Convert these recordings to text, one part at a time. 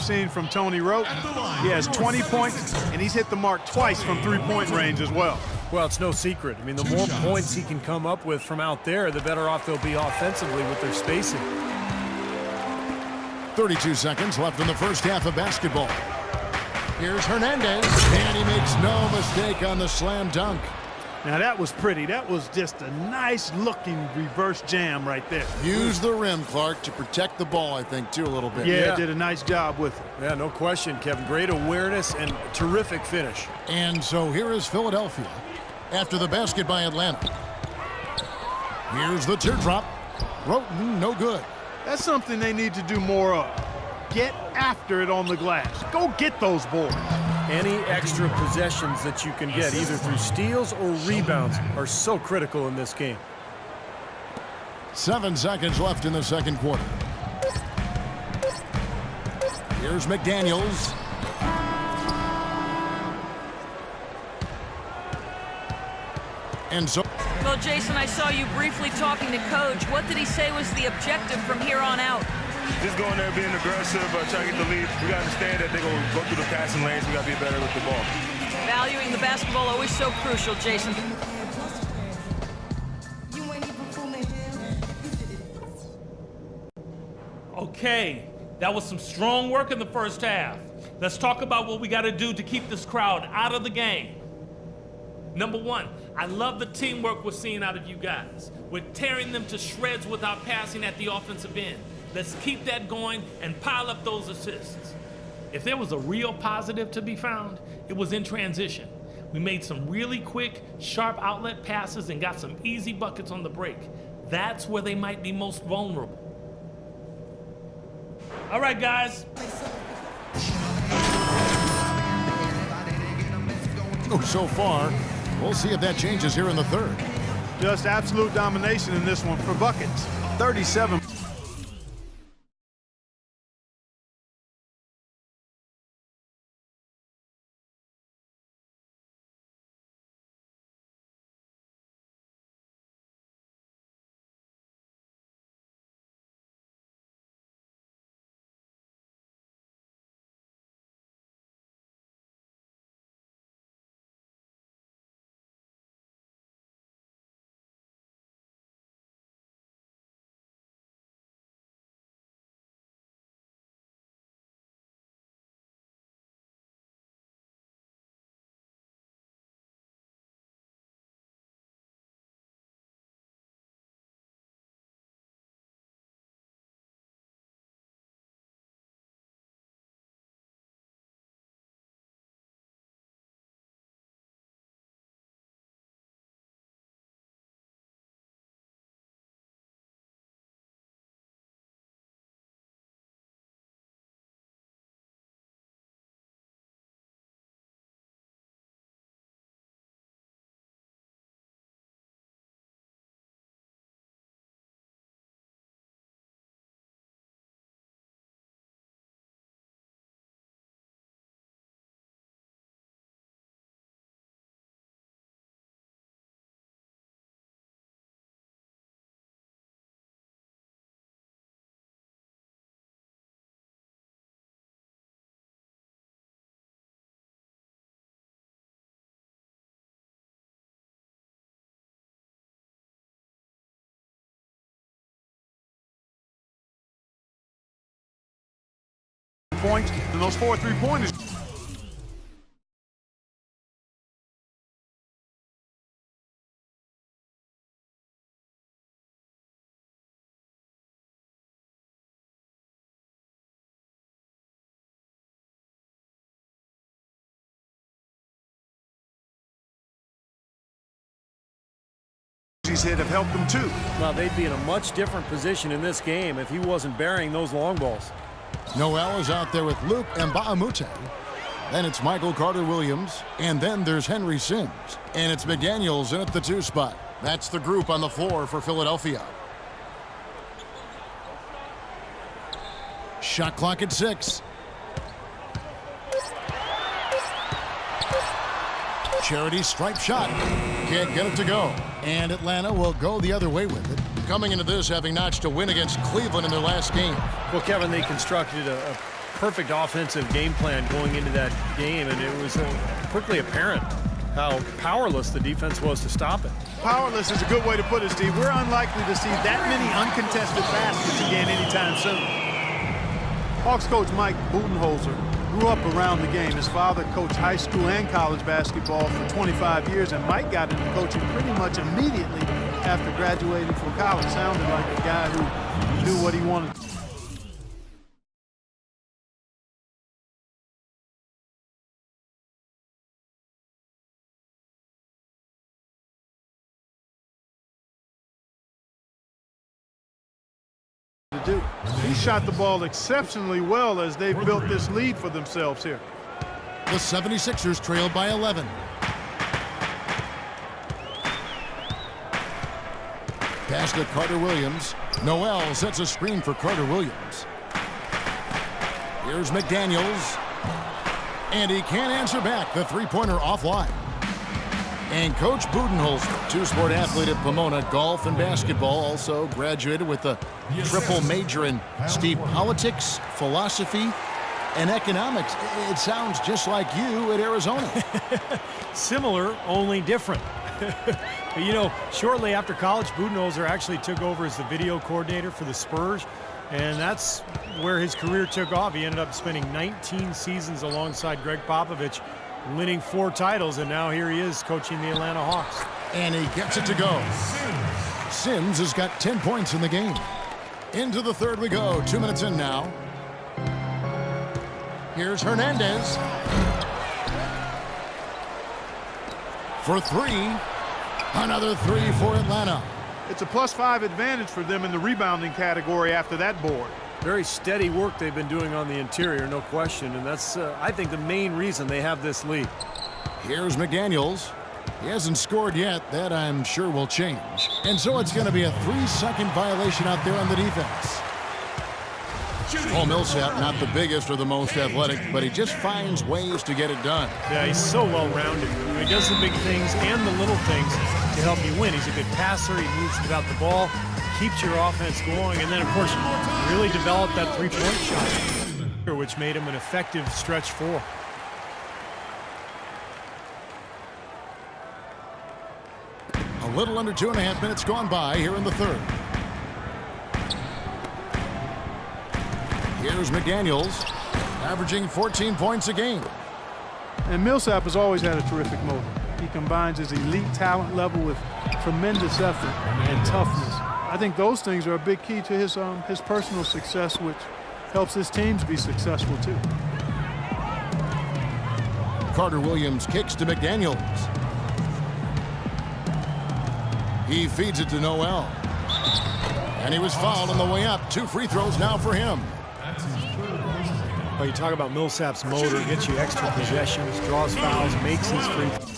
seen from Tony Rote. He has 20 points, and he's hit the mark twice from three-point range as well. Well, it's no secret. I mean, the more points he can come up with from out there, the better off they'll be offensively with their spacing. 32 seconds left in the first half of basketball. Here's Hernandez, and he makes no mistake on the slam dunk. Now, that was pretty. That was just a nice-looking reverse jam right there. Use the rim, Clark, to protect the ball, I think, too, a little bit. Yeah, did a nice job with it. Yeah, no question, Kevin. Great awareness and terrific finish. And so here is Philadelphia after the basket by Atlanta. Here's the teardrop. Roten, no good. That's something they need to do more of. Get after it on the glass. Go get those boards. Any extra possessions that you can get, either through steals or rebounds, are so critical in this game. 7 seconds left in the second quarter. Here's McDaniels. And so... Well, Jason, I saw you briefly talking to Coach. What did he say was the objective from here on out? Just going there, being aggressive, trying to get the lead. We got to understand that they're going to go through the passing lanes. We got to be better with the ball. Valuing the basketball always so crucial, Jason. Okay, that was some strong work in the first half. Let's talk about what we got to do to keep this crowd out of the game. Number one, I love the teamwork we're seeing out of you guys. We're tearing them to shreds with our passing at the offensive end. Let's keep that going and pile up those assists. If there was a real positive to be found, it was in transition. We made some really quick, sharp outlet passes and got some easy buckets on the break. That's where they might be most vulnerable. All right, guys. So far, we'll see if that changes here in the third. Just absolute domination in this one for buckets. 37. Points, and those 4 3-pointers. He's hit have helped them too. Well, they'd be in a much different position in this game if he wasn't burying those long balls. Noel is out there with Luke Mbamute. Then it's Michael Carter-Williams. And then there's Henry Sims. And it's McDaniels in at the 2 spot. That's the group on the floor for Philadelphia. Shot clock at 6. Charity stripe shot. Can't get it to go. And Atlanta will go the other way with it. Coming into this having notched a win against Cleveland in their last game. Well, Kevin, they constructed a perfect offensive game plan going into that game, and it was quickly apparent how powerless the defense was to stop it. Powerless is a good way to put it, Steve. We're unlikely to see that many uncontested baskets again anytime soon. Hawks coach Mike Budenholzer grew up around the game. His father coached high school and college basketball for 25 years, and Mike got into coaching pretty much immediately after graduating from college. Sounded like a guy who knew what he wanted to do. He shot the ball exceptionally well as they've built this lead for themselves here. The 76ers trail by 11. Pass to Carter Williams. Noel sets a screen for Carter Williams. Here's McDaniels. And he can't answer back. The three-pointer offline. And Coach Budenholzer, two-sport athlete at Pomona, golf and basketball, also graduated with a triple major in, Steve, politics, philosophy, and economics. It sounds just like you at Arizona. Similar, only different. You know, shortly after college, Budenholzer actually took over as the video coordinator for the Spurs, and that's where his career took off. He ended up spending 19 seasons alongside Greg Popovich, winning 4 titles, and now here he is coaching the Atlanta Hawks. And he gets it to go. Sims has got 10 points in the game. Into the third we go. 2 minutes in now. Here's Hernandez. For 3. Another 3 for Atlanta. It's a +5 advantage for them in the rebounding category after that board. Very steady work they've been doing on the interior, no question, and that's, I think, the main reason they have this lead. Here's McDaniels. He hasn't scored yet. That, I'm sure, will change. And so it's going to be a 3-second violation out there on the defense. Paul Millsap, not the biggest or the most athletic, but he just finds ways to get it done. Yeah, he's so well-rounded. He does the big things and the little things to help you win. He's a good passer. He moves without the ball, keeps your offense going, and then, of course, really developed that three-point shot, which made him an effective stretch 4. A little under 2.5 minutes gone by here in the third. Here's McDaniels, averaging 14 points a game. And Millsap has always had a terrific motor. He combines his elite talent level with tremendous effort and toughness. I think those things are a big key to his personal success, which helps his teams be successful too. Carter Williams kicks to McDaniels. He feeds it to Noel. And he was fouled on the way up. 2 free throws now for him. Well, you talk about Millsap's motor, gets you extra possessions, draws fouls, makes these free throws.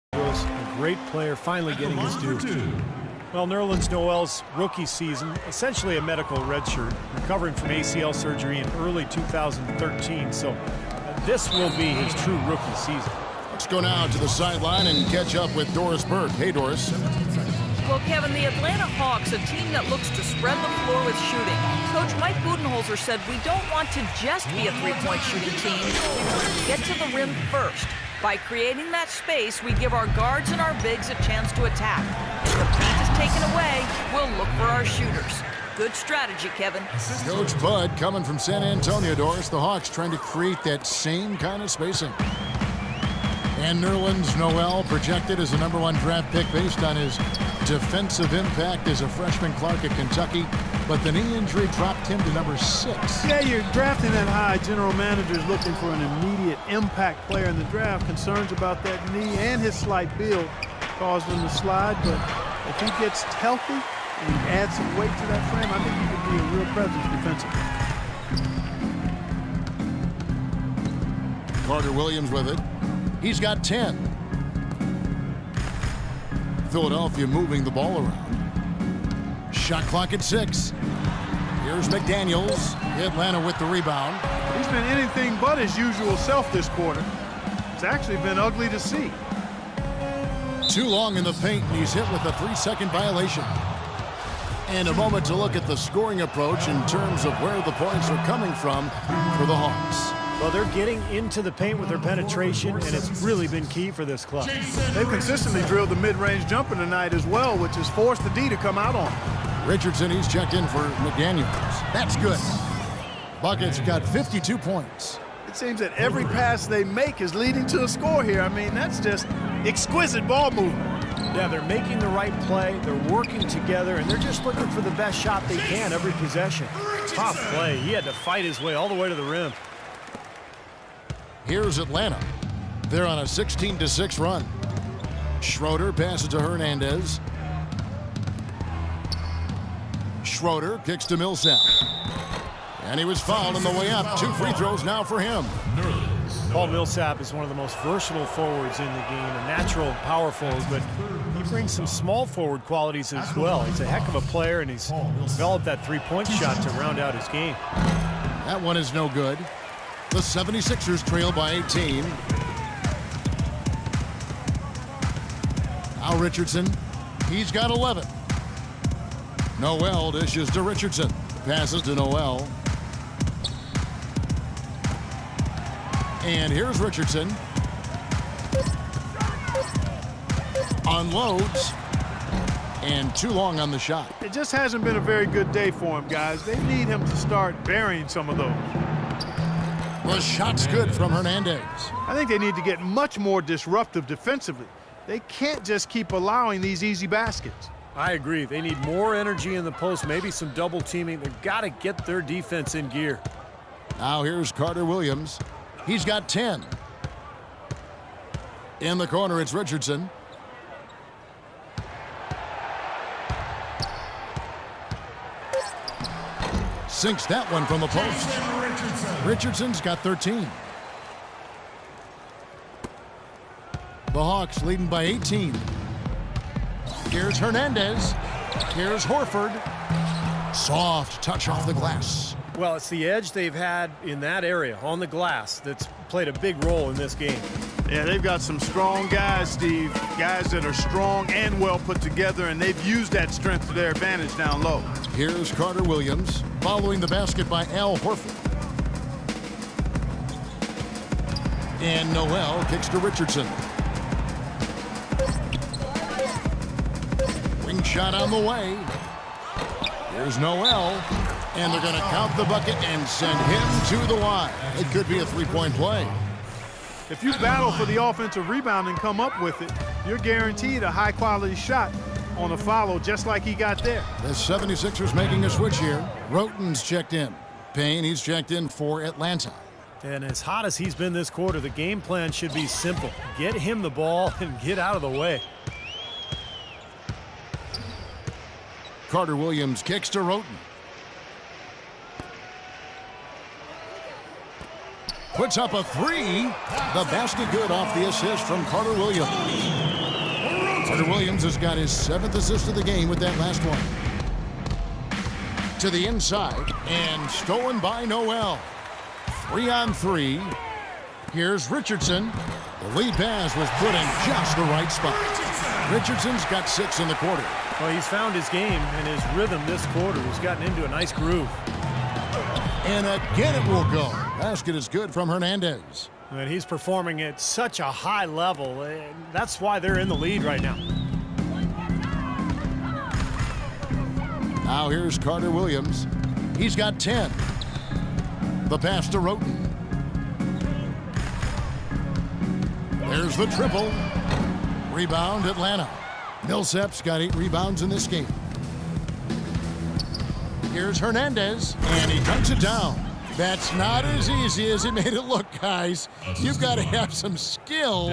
A great player finally getting his due. Well, Nerlens Noel's rookie season, essentially a medical redshirt, recovering from ACL surgery in early 2013. So this will be his true rookie season. Let's go now to the sideline and catch up with Doris Burke. Hey, Doris. Well, Kevin, the Atlanta Hawks, a team that looks to spread the floor with shooting. Coach Mike Budenholzer said we don't want to just be a three-point shooting team. We want to get to the rim first. By creating that space, we give our guards and our bigs a chance to attack. If the paint is taken away, we'll look for our shooters. Good strategy, Kevin. Coach Bud coming from San Antonio, Doris. The Hawks trying to create that same kind of spacing. And Nerlens Noel projected as a #1 draft pick based on his defensive impact as a freshman Clark at Kentucky, but the knee injury dropped him to #6. Yeah, you're drafting that high. General manager's looking for an immediate impact player in the draft. Concerns about that knee and his slight build caused him to slide, but if he gets healthy and adds some weight to that frame, I think he could be a real presence defensively. Carter Williams with it. He's got 10. Philadelphia moving the ball around. Shot clock at 6. Here's McDaniels. Atlanta with the rebound. He's been anything but his usual self this quarter. It's actually been ugly to see. Too long in the paint, and he's hit with a 3-second violation. And a moment to look at the scoring approach in terms of where the points are coming from for the Hawks. Well, they're getting into the paint with their penetration, and it's really been key for this club. They've consistently drilled the mid-range jumper tonight as well, which has forced the D to come out on him. Richardson, he's checked in for McDaniels. That's good. Buckets got 52 points. It seems that every pass they make is leading to a score here. I mean, that's just exquisite ball movement. Yeah, they're making the right play, they're working together, and they're just looking for the best shot they can every possession. Tough play. He had to fight his way all the way to the rim. Here's Atlanta. They're on a 16-6 run. Schroeder passes to Hernandez. Schroeder kicks to Millsap. And he was fouled on the way up. 2 free throws now for him. Paul Millsap is one of the most versatile forwards in the game, a natural power forward, but he brings some small forward qualities as well. He's a heck of a player, and he's developed that three-point shot to round out his game. That one is no good. The 76ers trail by 18. Al Richardson, he's got 11. Noel dishes to Richardson. Passes to Noel. And here's Richardson. Unloads. And too long on the shot. It just hasn't been a very good day for him, guys. They need him to start burying some of those. The shot's good from Hernandez. I think they need to get much more disruptive defensively. They can't just keep allowing these easy baskets. I agree. They need more energy in the post, maybe some double teaming. They've got to get their defense in gear. Now here's Carter Williams. He's got 10. In the corner, it's Richardson. Sinks that one from the post. Richardson's got 13. The Hawks leading by 18. Here's Hernandez. Here's Horford. Soft touch off the glass. Well, it's the edge they've had in that area on the glass that's played a big role in this game. Yeah, they've got some strong guys, Steve. Guys that are strong and well put together, and they've used that strength to their advantage down low. Here's Carter Williams following the basket by Al Horford. And Noel kicks to Richardson. Wing shot on the way. Here's Noel. And they're going to count the bucket and send him to the line. It could be a three-point play. If you battle for the offensive rebound and come up with it, you're guaranteed a high-quality shot on a follow just like he got there. The 76ers making a switch here. Roten's checked in. Payne, he's checked in for Atlanta. And as hot as he's been this quarter, the game plan should be simple. Get him the ball and get out of the way. Carter Williams kicks to Roten. Puts up a three. The basket good off the assist from Carter Williams. Carter Williams has got his 7th assist of the game with that last one. To the inside and stolen by Noel. 3-on-3. Here's Richardson. The lead pass was put in just the right spot. Richardson's got 6 in the quarter. Well, he's found his game and his rhythm this quarter. He's gotten into a nice groove. And again it will go. Basket is good from Hernandez. And he's performing at such a high level. That's why they're in the lead right now. Now here's Carter Williams. He's got 10. The pass to Roten. There's the triple. Rebound Atlanta. Millsap's got 8 rebounds in this game. Here's Hernandez, and he dunks it down. That's not as easy as he made it look, guys. You've got to have some skill.